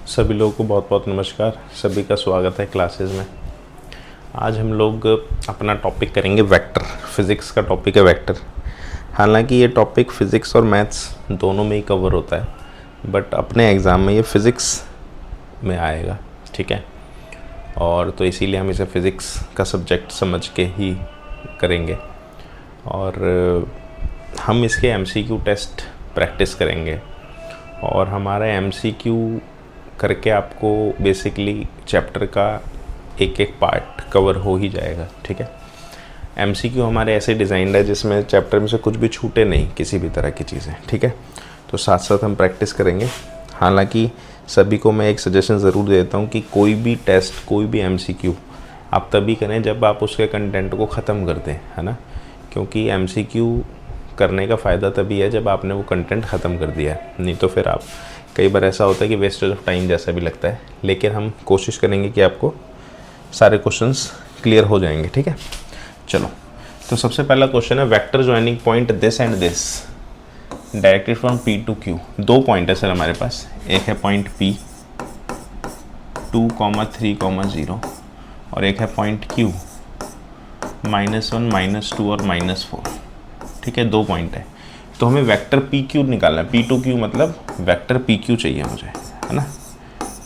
सभी लोगों को बहुत बहुत नमस्कार। सभी का स्वागत है क्लासेस में। आज हम लोग अपना टॉपिक करेंगे वेक्टर। फिज़िक्स का टॉपिक है वेक्टर। हालांकि ये टॉपिक फ़िज़िक्स और मैथ्स दोनों में ही कवर होता है, बट अपने एग्ज़ाम में ये फ़िज़िक्स में आएगा, ठीक है। और तो इसीलिए हम इसे फ़िज़िक्स का सब्जेक्ट समझ के ही करेंगे। और हम इसके MCQ टेस्ट प्रैक्टिस करेंगे और हमारा MCQ करके आपको बेसिकली चैप्टर का एक एक पार्ट कवर हो ही जाएगा, ठीक है। MCQ हमारे ऐसे डिज़ाइंड है जिसमें चैप्टर में से कुछ भी छूटे नहीं, किसी भी तरह की चीज़ें, ठीक है। तो साथ साथ हम प्रैक्टिस करेंगे। हालांकि सभी को मैं एक सजेशन ज़रूर देता हूँ कि कोई भी टेस्ट, कोई भी MCQ आप तभी करें जब आप उसके कंटेंट को ख़त्म कर दें, है ना। क्योंकि MCQ करने का फ़ायदा तभी है जब आपने वो कंटेंट ख़त्म कर दिया है, नहीं तो फिर आप कई बार ऐसा होता है कि वेस्टेज ऑफ टाइम जैसा भी लगता है। लेकिन हम कोशिश करेंगे कि आपको सारे क्वेश्चंस क्लियर हो जाएंगे, ठीक है। चलो, तो सबसे पहला क्वेश्चन है vector joining point this and this directed from P to Q। दो पॉइंट है सर हमारे पास, एक है पॉइंट P 2,3,0 और एक है पॉइंट Q -1 -2 और -4, ठीक है। दो पॉइंट है, तो हमें वेक्टर PQ निकालना है। P to Q मतलब वेक्टर PQ चाहिए मुझे, है ना,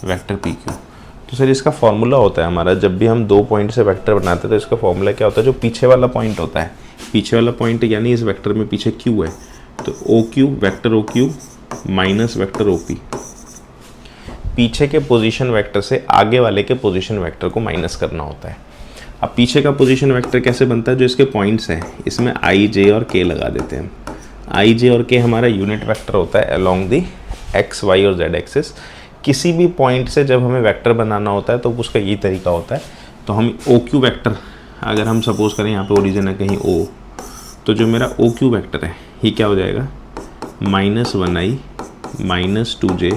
वेक्टर PQ। तो सर इसका फॉर्मूला होता है हमारा, जब भी हम दो पॉइंट से वेक्टर बनाते हैं तो इसका फॉर्मूला क्या होता है, जो पीछे वाला पॉइंट होता है, पीछे वाला पॉइंट यानी इस वेक्टर में पीछे Q है, तो OQ vector OQ minus vector OP, पीछे के पोजीशन वेक्टर से आगे वाले के पोजीशन वेक्टर को माइनस करना होता है। अब पीछे का पोजीशन वेक्टर कैसे बनता है, जो इसके पॉइंट्स हैं इसमें I, J और K लगा देते हैं। I, J और K हमारा यूनिट वेक्टर होता है अलोंग दी X, Y और Z एक्सिस। किसी भी पॉइंट से जब हमें वेक्टर बनाना होता है तो उसका यही तरीका होता है। तो हम OQ वेक्टर, अगर हम सपोज करें यहाँ पे ओरिजिन है कहीं O, तो जो मेरा OQ वेक्टर है ये क्या हो जाएगा, -1I -2J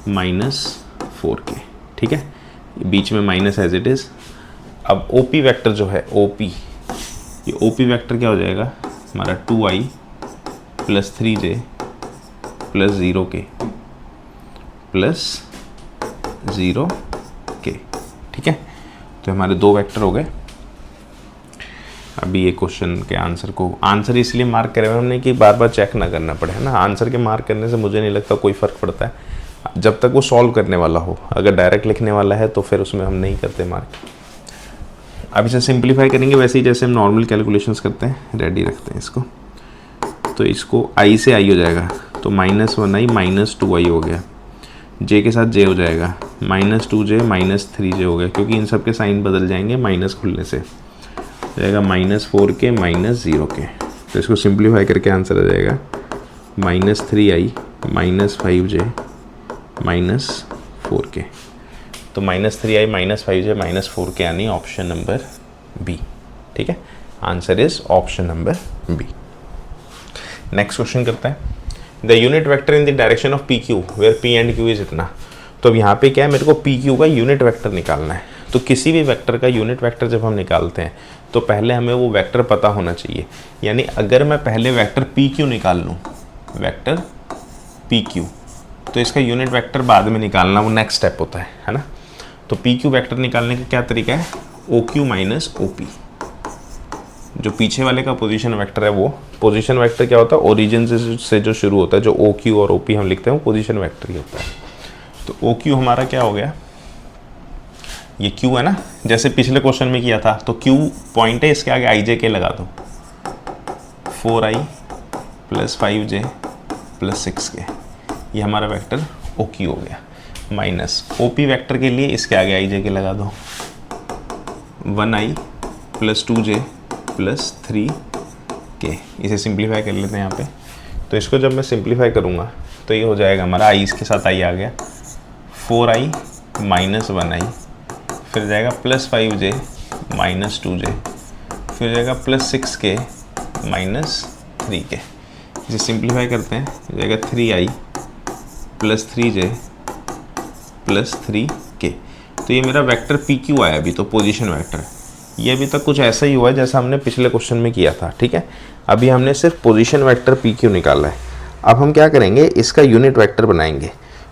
-4K, ठीक है। बीच में माइनस एज इट इज़। अब OP वेक्टर जो है OP, ये OP वेक्टर क्या हो जाएगा हमारा 2I + 3J + 0K + 0K, ठीक है। तो हमारे दो वेक्टर हो गए। अभी ये क्वेश्चन के आंसर इसलिए मार्क करे हुए हमने कि बार बार चेक ना करना पड़े, है ना। आंसर के मार्क करने से मुझे नहीं लगता कोई फ़र्क पड़ता है जब तक वो सॉल्व करने वाला हो। अगर डायरेक्ट लिखने वाला है तो फिर उसमें हम नहीं करते मार्क। अब इसे सिंप्लीफाई करेंगे वैसे ही जैसे हम नॉर्मल कैलकुलेशंस करते हैं। रेडी रखते हैं इसको, तो इसको I से I हो जाएगा, तो -1I -2I हो गया। J के साथ J हो जाएगा, -2J -3J हो गया, क्योंकि इन सब के साइन बदल जाएंगे माइनस खुलने से। हो जाएगा -4K -0K। तो इसको सिंप्लीफाई करके आंसर आ जाएगा -3I -5J -4K। तो -3I -5J -4K यानी ऑप्शन नंबर B, ठीक है। Answer is option number B। Next question करते हैं। The unit vector in the direction of PQ where P and Q is इतना। तो अब यहाँ पे क्या है, मेरे को PQ का यूनिट वेक्टर निकालना है। तो किसी भी वेक्टर का यूनिट वेक्टर जब हम निकालते हैं तो पहले हमें वो वेक्टर पता होना चाहिए। यानी अगर मैं पहले वेक्टर PQ निकाल लूँ, वेक्टर PQ, तो इसका यूनिट वेक्टर बाद में निकालना वो नेक्स्ट स्टेप होता है ना। तो PQ वेक्टर निकालने का क्या तरीका है, OQ माइनस OP। जो पीछे वाले का पोजीशन वेक्टर है, वो पोजीशन वेक्टर क्या होता है, ओरिजिन से जो शुरू होता है, जो OQ और OP हम लिखते हैं वो पोजीशन वेक्टर ही होता है। तो OQ हमारा क्या हो गया, ये Q है ना, जैसे पिछले क्वेश्चन में किया था। तो Q पॉइंट है, इसके आगे IJ लगा दो, 4I + 5J + 6K, ये हमारा वेक्टर OQ हो गया। माइनस OP वेक्टर के लिए इसके आगे IJ लगा दो, 1I + 2J + 3K। इसे सिंप्लीफाई कर लेते हैं यहाँ पे। तो इसको जब मैं सिंप्लीफाई करूँगा तो ये हो जाएगा हमारा I, इसके साथ I आ गया, 4I -1I, फिर जाएगा +5J -2J, फिर जाएगा +6K -3K। इसे सिंप्लीफाई करते हैं, हो जाएगा 3I + 3J + 3K। तो ये मेरा वेक्टर PQ आया अभी, तो पोजीशन वेक्टर। ये अभी तक कुछ ऐसा ही हुआ है जैसा हमने पिछले क्वेश्चन में किया था, ठीक है। अभी हमने सिर्फ पोजीशन वेक्टर PQ निकाला है। अब हम क्या करेंगे, इसका यूनिट वेक्टर बनाएंगे।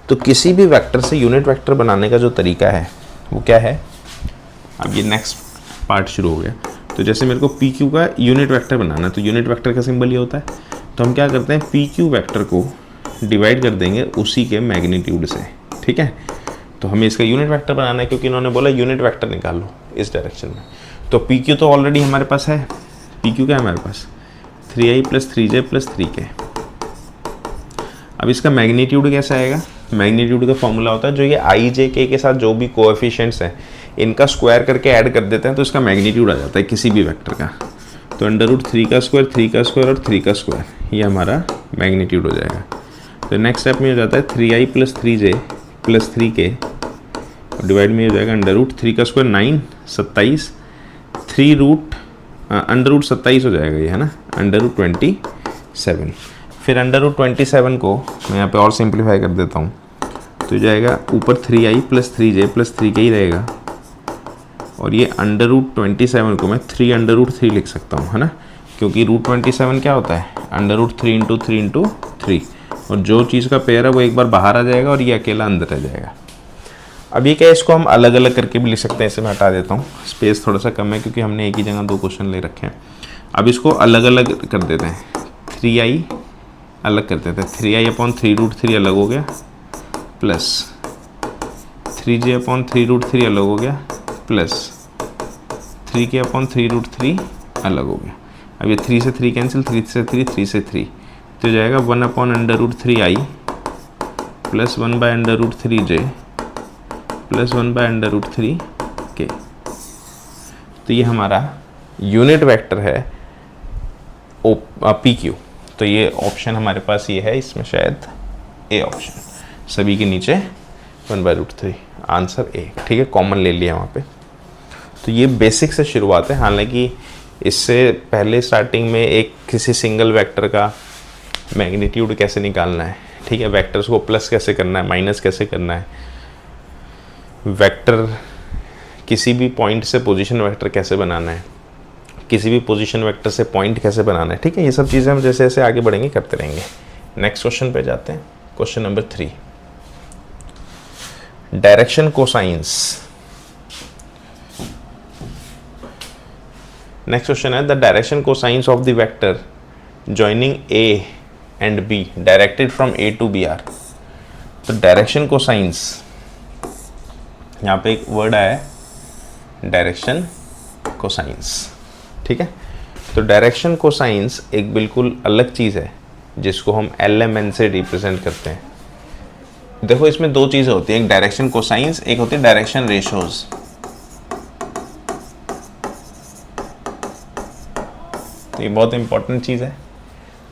तो तो किसी भी वेक्टर से यूनिट वेक्टर बनाने का जो तरीका है वो क्या है, अब ये नेक्स्ट पार्ट शुरू हो गया। तो जैसे मेरे को पी क्यू का यूनिट वेक्टर बनाना है, तो यूनिट वेक्टर का सिंबल ये होता है, तो हम क्या करते हैं, पी क्यू वेक्टर को डिवाइड कर देंगे उसी के मैग्नीट्यूड से, ठीक है। तो हमें इसका यूनिट वेक्टर बनाना है क्योंकि इन्होंने बोला यूनिट वेक्टर निकाल लो इस डायरेक्शन में। तो पी क्यू तो ऑलरेडी हमारे पास है, पी क्यू क्या है हमारे पास 3i + 3j + 3k। अब इसका मैग्नीट्यूड कैसा आएगा, मैग्नीट्यूड का फॉर्मूला होता है जो ये i j k के साथ जो भी कोएफिशिएंट्स हैं इनका स्क्वायर करके ऐड कर देते हैं तो इसका मैग्नीट्यूड आ जाता है किसी भी वेक्टर का। तो √3 का स्क्वायर, 3 का स्क्वायर और 3 का स्क्वायर, ये हमारा मैग्नीट्यूड हो जाएगा। तो नेक्स्ट स्टेप में हो जाता है 3i + 3j + 3k, डिवाइड में हो जाएगा √3 का स्क्वायर 9, 27, 3 रूट √27 हो जाएगा ये, है ना, √27। फिर √27 को मैं यहाँ पे और सिंप्लीफाई कर देता हूँ, तो जाएगा ऊपर 3i + 3j + 3k ही रहेगा, और ये √27 को मैं 3√3 लिख सकता हूँ, है ना, क्योंकि √27 क्या होता है √3 × 3 × 3, और जो चीज़ का पेयर है वो एक बार बाहर आ जाएगा और ये अकेला अंदर रह जाएगा। अब ये क्या है, इसको हम अलग अलग करके भी लिख सकते हैं, इसे मैं हटा देता हूँ, स्पेस थोड़ा सा कम है क्योंकि हमने एक ही जगह 2 क्वेश्चन ले रखे हैं। अब इसको अलग अलग कर देते हैं, 3i अलग कर देते हैं, 3i/3√3 अलग हो गया, प्लस 3j/3√3 अलग हो गया, प्लस 3k/3√3 अलग हो गया। अब ये 3 से 3 कैंसिल, 3 से 3, 3 से 3, तो जाएगा 1/√3i plus 1/√3j plus 1/√3k। तो ये हमारा यूनिट वेक्टर है पी क्यू। तो ये ऑप्शन हमारे पास ये है, इसमें शायद ए ऑप्शन, सभी के नीचे 1/√3, आंसर ए, ठीक है, कॉमन ले लिया वहाँ पे। तो ये बेसिक से शुरुआत है, हालांकि इससे पहले स्टार्टिंग में एक किसी सिंगल वेक्टर का मैग्नीट्यूड कैसे निकालना है, ठीक है, वेक्टर्स को प्लस कैसे करना है, माइनस कैसे करना है, वेक्टर किसी भी पॉइंट से पोजीशन वेक्टर कैसे बनाना है, किसी भी पोजीशन वेक्टर से पॉइंट कैसे बनाना है, ठीक है, ये सब चीज़ें हम जैसे जैसे आगे बढ़ेंगे करते रहेंगे। नेक्स्ट क्वेश्चन पे जाते हैं, question number 3, direction cosines. Next question है the direction cosines of the vector joining a and b directed from a to b are. तो डायरेक्शन कोसाइंस, यहाँ पे एक वर्ड आया है डायरेक्शन कोसाइंस, ठीक है। तो डायरेक्शन कोसाइंस एक बिल्कुल अलग चीज़ है जिसको हम LMN से रिप्रेजेंट करते हैं। देखो इसमें 2 चीज़ें होती हैं, एक डायरेक्शन कोसाइंस, एक होती है डायरेक्शन रेशोज। तो ये बहुत इंपॉर्टेंट चीज़ है।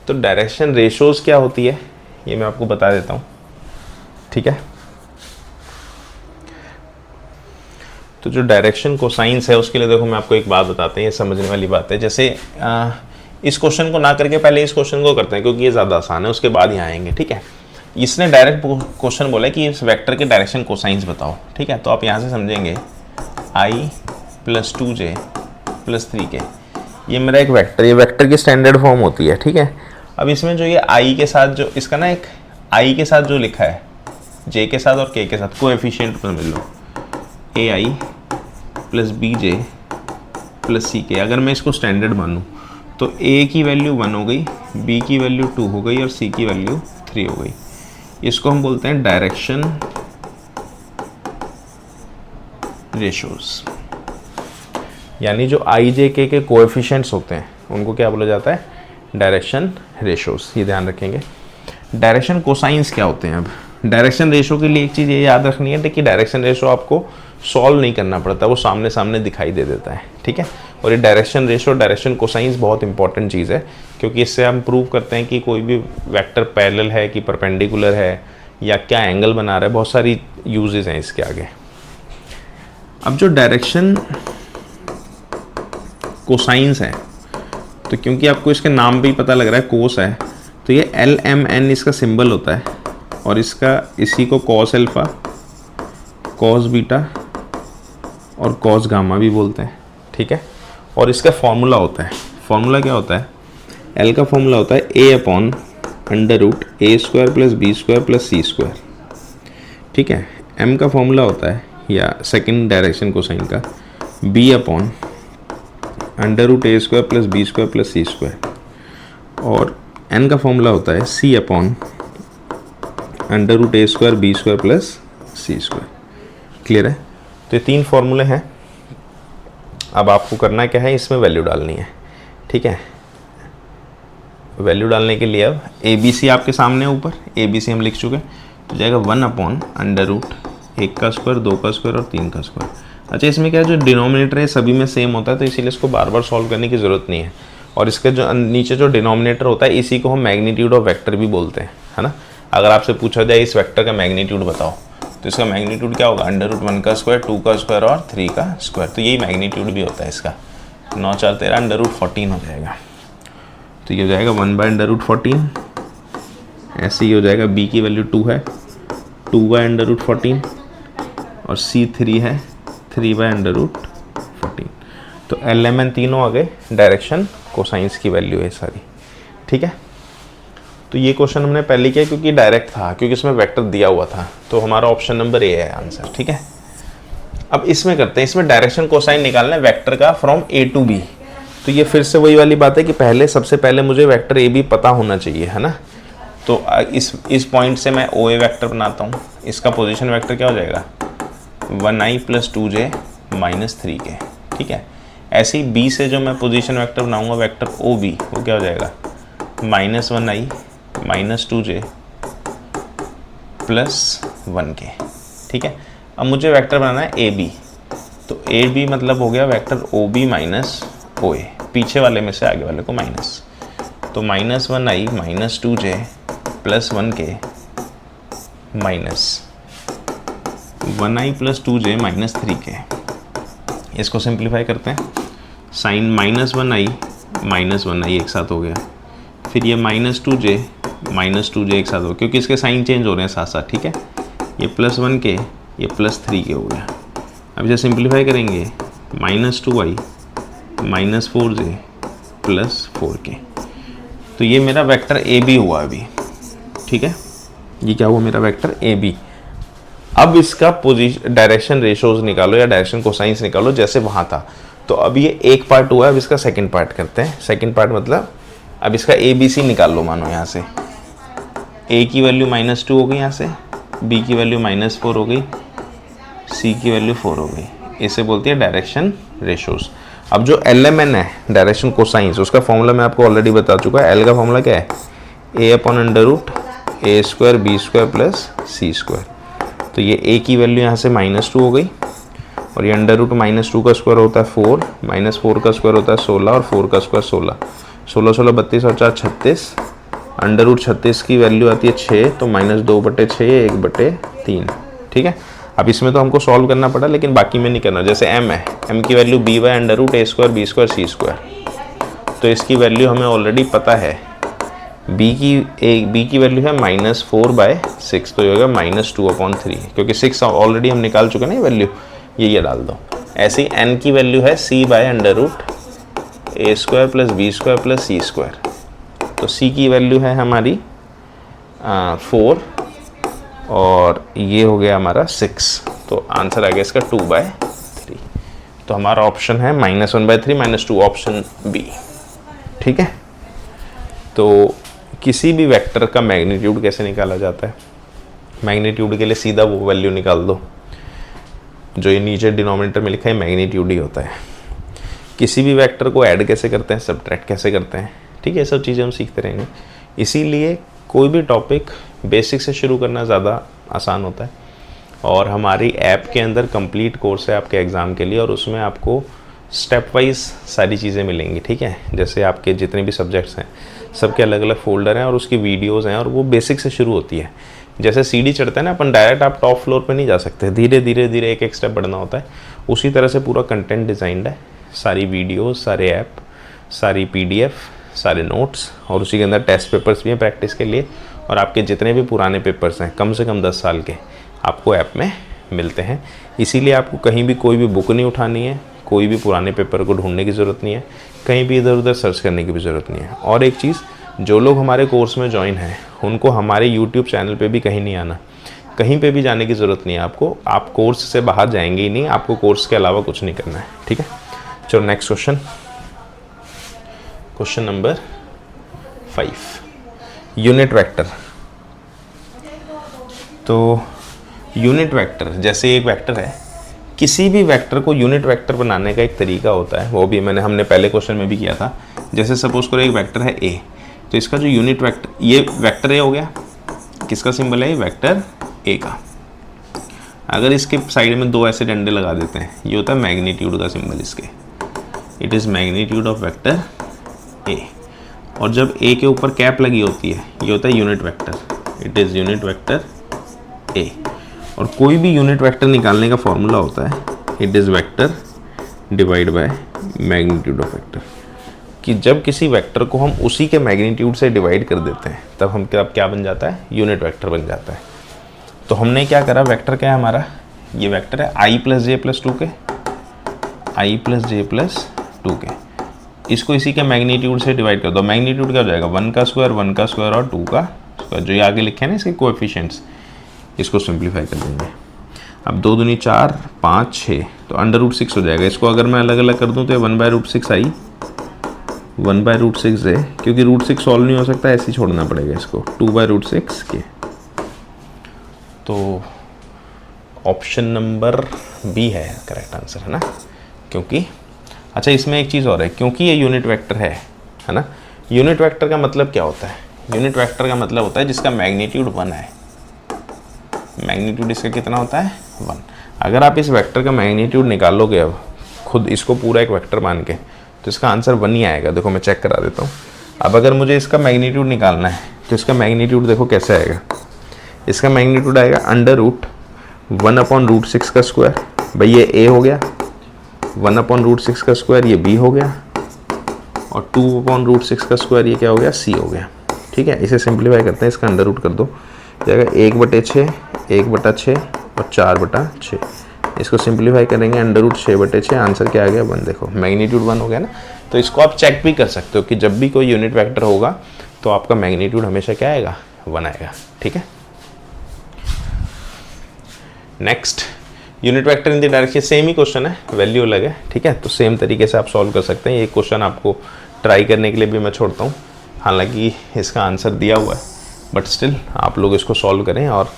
तो डायरेक्शन रेशोज क्या होती है ये मैं आपको बता देता हूँ, ठीक है। तो जो डायरेक्शन कोसाइंस है उसके लिए देखो मैं आपको एक बात बताते हैं, ये समझने वाली बात है। जैसे इस क्वेश्चन को ना करके पहले इस क्वेश्चन को करते हैं क्योंकि ये ज़्यादा आसान है, उसके बाद यहाँ आएंगे, ठीक है। इसने डायरेक्ट क्वेश्चन बोला कि इस वेक्टर के डायरेक्शन कोसाइंस बताओ, ठीक है। तो आप यहाँ से समझेंगे i + 2j + 3k, ये मेरा एक वेक्टर, ये वेक्टर की स्टैंडर्ड फॉर्म होती है, ठीक है। अब इसमें जो ये i के साथ जो इसका ना एक i के साथ जो लिखा है j के साथ और k के साथ कोएफिशिएंट पर मिल लो ai + bj + ck, अगर मैं इसको स्टैंडर्ड मानूँ तो a की वैल्यू 1 हो गई, b की वैल्यू 2 हो गई और c की वैल्यू 3 हो गई। इसको हम बोलते हैं डायरेक्शन रेशोज, यानी जो i j k के कोएफिशिएंट्स होते हैं उनको क्या बोला जाता है, डायरेक्शन रेशोज। ये ध्यान रखेंगे। डायरेक्शन कोसाइंस क्या होते हैं। अब डायरेक्शन रेशो के लिए एक चीज़ ये याद रखनी है कि डायरेक्शन रेशो आपको सॉल्व नहीं करना पड़ता, वो सामने सामने दिखाई दे देता है, ठीक है। और ये डायरेक्शन रेशो, डायरेक्शन कोसाइंस बहुत इंपॉर्टेंट चीज़ है क्योंकि इससे हम प्रूव करते हैं कि कोई भी वेक्टर पैरेलल है कि परपेंडिकुलर है या क्या एंगल बना रहा है, बहुत सारी यूजेस हैं इसके आगे। अब जो डायरेक्शन कोसाइंस है, तो क्योंकि आपको इसके नाम पे ही पता लग रहा है कोस है, तो ये LMN इसका सिंबल होता है और इसका इसी को कॉस अल्फा, कॉस बीटा और कॉस गामा भी बोलते हैं, ठीक है। और इसका फॉर्मूला होता है, फॉर्मूला क्या होता है, L का फॉर्मूला होता है a/√a² + b² + c²। ठीक है। m का फॉर्मूला होता है या सेकंड डायरेक्शन कोसाइन का b upon under root a square plus b square plus c square, और n का फॉर्मूला होता है c upon under root a square b square plus c square. Clear है? तो ये 3 फॉर्मूले हैं। अब आपको करना क्या है, इसमें वैल्यू डालनी है। ठीक है, वैल्यू डालने के लिए अब ए बी सी आपके सामने ऊपर ए बी सी हम लिख चुके, तो जाएगा 1 अपॉन अंडर रूट 1 का स्क्वायर 2 का स्क्वायर और 3 का स्क्वायर। अच्छा, इसमें क्या है, जो डिनोमिनेटर है सभी में सेम होता है, तो इसीलिए इसको बार बार सॉल्व करने की ज़रूरत नहीं है। और इसके जो नीचे जो डिनोमिनेटर होता है इसी को हम मैग्नीट्यूड ऑफ वेक्टर भी बोलते हैं, है ना। अगर आपसे पूछा जाए इस वेक्टर का मैग्नीट्यूड बताओ, तो इसका मैग्नीट्यूड क्या होगा, अंडर रूट 1 का स्क्वायर 2 का स्क्वायर और 3 का स्क्वायर। तो यही मैग्नीट्यूड भी होता है इसका। 9 4 13 अंडर रूट 14 हो जाएगा। तो ये हो जाएगा 1 बाय अंडर रूट 14। ऐसे ही हो जाएगा, b की वैल्यू 2 है, 2 बाय अंडर रूट 14, और c 3 है, 3 बाय अंडर रूट 14। तो LMN तीनों आ गए, डायरेक्शन कोसाइंस की वैल्यू है सारी। ठीक है, तो ये क्वेश्चन हमने पहले किया क्योंकि डायरेक्ट था, क्योंकि इसमें वेक्टर दिया हुआ था, तो हमारा ऑप्शन नंबर ए है आंसर। ठीक है, अब इसमें करते हैं, इसमें डायरेक्शन कोसाइन निकालना है वेक्टर का फ्रॉम ए टू बी। तो ये फिर से वही वाली बात है कि सबसे पहले मुझे वेक्टर ए बी पता होना चाहिए, है ना। तो इस पॉइंट से मैं ओ ए वेक्टर बनाता हूँ। इसका पोजीशन वेक्टर क्या हो जाएगा, 1i + 2j - 3k। ठीक है, ऐसे ही बी से जो मैं पोजीशन वेक्टर बनाऊंगा वेक्टर ओ बी, वो क्या हो जाएगा, -1i - 2j + 1k। ठीक है, अब मुझे वेक्टर बनाना है ए बी, तो ए बी मतलब हो गया vector O B minus O ए, पीछे वाले में से आगे वाले को माइनस। तो -1i - 2j + 1k minus 1i + 2j - 3k। इसको सिंप्लीफाई करते हैं, साइन -1i - 1i एक साथ हो गया, फिर ये -2j - 2j एक साथ हो गया, क्योंकि इसके साइन चेंज हो रहे हैं साथ साथ। ठीक है, ये +1k ये +3k हो गया। अब इसे सिंप्लीफाई करेंगे, -2i - 4j + 4k। तो ये मेरा वेक्टर ए बी हुआ अभी। ठीक है, ये क्या हुआ मेरा वेक्टर ए बी। अब इसका पोजीशन डायरेक्शन रेशोज निकालो या डायरेक्शन कोसाइंस निकालो जैसे वहाँ था। तो अब ये एक पार्ट हुआ है, अब इसका सेकंड पार्ट करते हैं। सेकंड पार्ट मतलब अब इसका ए बी सी निकाल लो। मानो यहाँ से ए की वैल्यू -2 हो गई, यहाँ से बी की वैल्यू -4 हो गई, सी की वैल्यू 4 हो गई। इसे बोलती है डायरेक्शन रेशोज। अब जो LMN है डायरेक्शन कोसाइंस, उसका फॉर्मूला मैं आपको ऑलरेडी बता चुका है। L का फॉर्मूला क्या है, a upon under root a square b square plus c square. तो ये a की वैल्यू यहाँ से -2 हो गई, और ये अंडर रूट -2 का स्क्वायर होता है 4, -4 का स्क्वायर होता है 16, और 4 का स्क्वायर 16, 16 16 32 और 4 36। अंडर रूट 36 की वैल्यू आती है 6, तो -2/6 1/3। ठीक है, अब इसमें तो हमको सॉल्व करना पड़ा, लेकिन बाकी में नहीं करना। जैसे m है, m की value b by under root a square b square c square, तो इसकी वैल्यू हमें ऑलरेडी पता है। b की वैल्यू है -4/6, तो ये होगा -2/3, क्योंकि 6 ऑलरेडी हम निकाल चुके हैं ना वैल्यू, ये डाल दो। ऐसे ही n की वैल्यू है c by under root a square plus b square plus c square, तो c की वैल्यू है हमारी 4, और ये हो गया हमारा 6, तो आंसर आ गया इसका 2/3। तो हमारा ऑप्शन है -1/3 -2, ऑप्शन बी। ठीक है, तो किसी भी वेक्टर का मैग्नीट्यूड कैसे निकाला जाता है, मैग्नीट्यूड के लिए सीधा वो वैल्यू निकाल दो जो ये नीचे डिनोमिनेटर में लिखा है, मैग्नीट्यूड ही होता है। किसी भी वेक्टर को ऐड कैसे करते हैं, सब्ट्रैक्ट कैसे करते हैं, ठीक है, ये सब चीज़ें हम सीखते रहेंगे। इसीलिए कोई भी टॉपिक बेसिक से शुरू करना ज़्यादा आसान होता है, और हमारी ऐप के अंदर कंप्लीट कोर्स है आपके एग्ज़ाम के लिए, और उसमें आपको स्टेप वाइज सारी चीज़ें मिलेंगी। ठीक है, जैसे आपके जितने भी सब्जेक्ट्स हैं सबके अलग अलग फोल्डर हैं, और उसकी वीडियोज़ हैं, और वो बेसिक से शुरू होती है। जैसे सीढ़ी चढ़ते हैं ना अपन, डायरेक्ट आप टॉप फ्लोर पे नहीं जा सकते, धीरे धीरे एक स्टेप बढ़ना होता है। उसी तरह से पूरा कंटेंट डिज़ाइंड है, सारी वीडियोज़, सारे ऐप, सारी PDF, सारे नोट्स, और उसी के अंदर टेस्ट पेपर्स भी हैं प्रैक्टिस के लिए, और आपके जितने भी पुराने पेपर्स हैं कम से कम 10 साल के आपको ऐप में मिलते हैं। इसीलिए आपको कहीं भी कोई भी बुक नहीं उठानी है, कोई भी पुराने पेपर को ढूंढने की ज़रूरत नहीं है, कहीं भी इधर उधर सर्च करने की भी ज़रूरत नहीं है। और एक चीज़, जो लोग हमारे कोर्स में ज्वाइन हैं उनको हमारे YouTube चैनल पे भी कहीं नहीं आना, कहीं पे भी जाने की ज़रूरत नहीं है आपको, आप कोर्स से बाहर जाएंगे ही नहीं, आपको कोर्स के अलावा कुछ नहीं करना है, ठीक है। चलो next question, question number 5, unit vector. तो यूनिट वेक्टर, जैसे एक वेक्टर है, किसी भी वेक्टर को यूनिट वेक्टर बनाने का एक तरीका होता है, वो भी हमने पहले क्वेश्चन में भी किया था। जैसे सपोज करो एक वेक्टर है ए, तो इसका जो यूनिट वेक्टर, ये वेक्टर ए हो गया, किसका सिंबल है, वेक्टर ए का। अगर इसके साइड में 2 ऐसे डंडे लगा देते हैं, ये होता है मैग्नीट्यूड का सिंबल इसके, it is magnitude of vector A. और जब ए के ऊपर कैप लगी होती है, ये होता है unit vector, it is unit vector A. और कोई भी यूनिट वेक्टर निकालने का फॉर्मूला होता है, it is vector divide by magnitude of vector, कि जब किसी वेक्टर को हम उसी के मैग्नीट्यूड से डिवाइड कर देते हैं तब हम क्या बन जाता है, यूनिट वेक्टर बन जाता है। तो हमने क्या करा, वेक्टर क्या है हमारा, ये वेक्टर है i + j + 2k, i + j + 2k। इसको इसी के मैग्नीट्यूड से डिवाइड कर दो, मैग्नीट्यूड क्या हो जाएगा, 1 का स्क्वायर, 1 का स्क्वायर और 2 का स्क्वायर, जो ये आगे लिखे हैं ना इसके कोएफिशिएंट्स, इसको सिंप्लीफाई कर देंगे। अब 2 दूनी 4, 5 6, तो √6 हो जाएगा। इसको अगर मैं अलग अलग कर दूं तो ये 1/√6 आई, 1/√6 है, क्योंकि √6 सॉल्व नहीं हो सकता, ऐसे ही छोड़ना पड़ेगा इसको, 2/√6 के। तो ऑप्शन नंबर बी है करेक्ट आंसर, है ना। क्योंकि अच्छा इसमें एक चीज़ और है, क्योंकि ये यूनिट वेक्टर है ना। यूनिट वेक्टर का मतलब क्या होता है, यूनिट वेक्टर का मतलब होता है जिसका मैग्नीट्यूड 1 है। मैग्नीट्यूड इसका कितना होता है, 1। अगर आप इस वेक्टर का मैग्नीट्यूड निकालोगे अब खुद इसको पूरा एक वेक्टर मान के, तो इसका आंसर 1 ही आएगा। देखो मैं चेक करा देता हूँ। अब अगर मुझे इसका मैग्नीट्यूड निकालना है तो इसका मैग्नीट्यूड देखो कैसे आएगा, इसका मैग्नीट्यूड आएगा √1/√6 का स्क्वायर, भाई ये a हो गया, 1/√6 का स्क्वायर ये b हो गया, और 2/√6 का स्क्वायर ये क्या हो गया, c हो गया। ठीक है, इसे सिंप्लीफाई करते हैं, इसका अंडर रूट कर दो, जाएगा 1/6, 1/6 और 4/6। इसको सिंप्लीफाई करेंगे, अंडर रूट 6/6, आंसर क्या आ गया, 1। देखो मैग्नीट्यूड 1 हो गया ना। तो इसको आप चेक भी कर सकते हो कि जब भी कोई यूनिट वेक्टर होगा तो आपका मैग्नीट्यूड हमेशा क्या आएगा, 1 आएगा। ठीक है, next unit vector in the direction, same he question है, वैल्यू अलग है। ठीक है, तो सेम तरीके से आप सॉल्व कर सकते हैं। ये क्वेश्चन आपको ट्राई करने के लिए भी मैं छोड़ता हूँ, हालांकि इसका आंसर दिया हुआ है, बट स्टिल आप लोग इसको सॉल्व करें और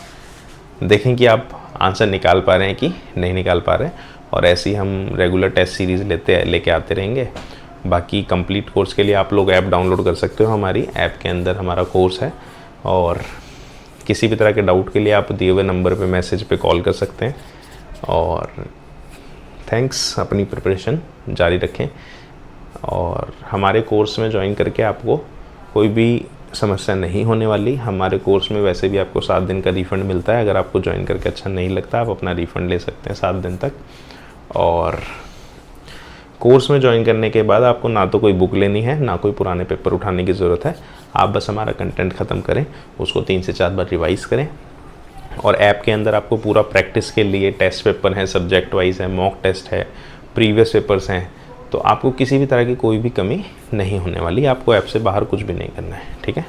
देखें कि आप आंसर निकाल पा रहे हैं कि नहीं निकाल पा रहे हैं। और ऐसे ही हम रेगुलर टेस्ट सीरीज़ लेके आते रहेंगे। बाकी कंप्लीट कोर्स के लिए आप लोग ऐप डाउनलोड कर सकते हो, हमारी ऐप के अंदर हमारा कोर्स है। और किसी भी तरह के डाउट के लिए आप दिए हुए नंबर पे मैसेज पे कॉल कर सकते हैं। और थैंक्स, अपनी प्रिपरेशन जारी रखें। और हमारे कोर्स में ज्वाइन करके आपको कोई भी समस्या नहीं होने वाली। हमारे कोर्स में वैसे भी आपको 7 दिन का रिफ़ंड मिलता है। अगर आपको ज्वाइन करके अच्छा नहीं लगता, आप अपना रिफ़ंड ले सकते हैं 7 दिन तक। और कोर्स में ज्वाइन करने के बाद आपको ना तो कोई बुक लेनी है, ना कोई पुराने पेपर उठाने की ज़रूरत है। आप बस हमारा कंटेंट ख़त्म करें, उसको 3 से 4 बार रिवाइज़ करें। और ऐप के अंदर आपको पूरा प्रैक्टिस के लिए टेस्ट पेपर हैं, सब्जेक्ट वाइज है, मॉक टेस्ट है, प्रीवियस पेपर्स हैं। तो आपको किसी भी तरह की कोई भी कमी नहीं होने वाली। आपको ऐप से बाहर कुछ भी नहीं करना है। ठीक है।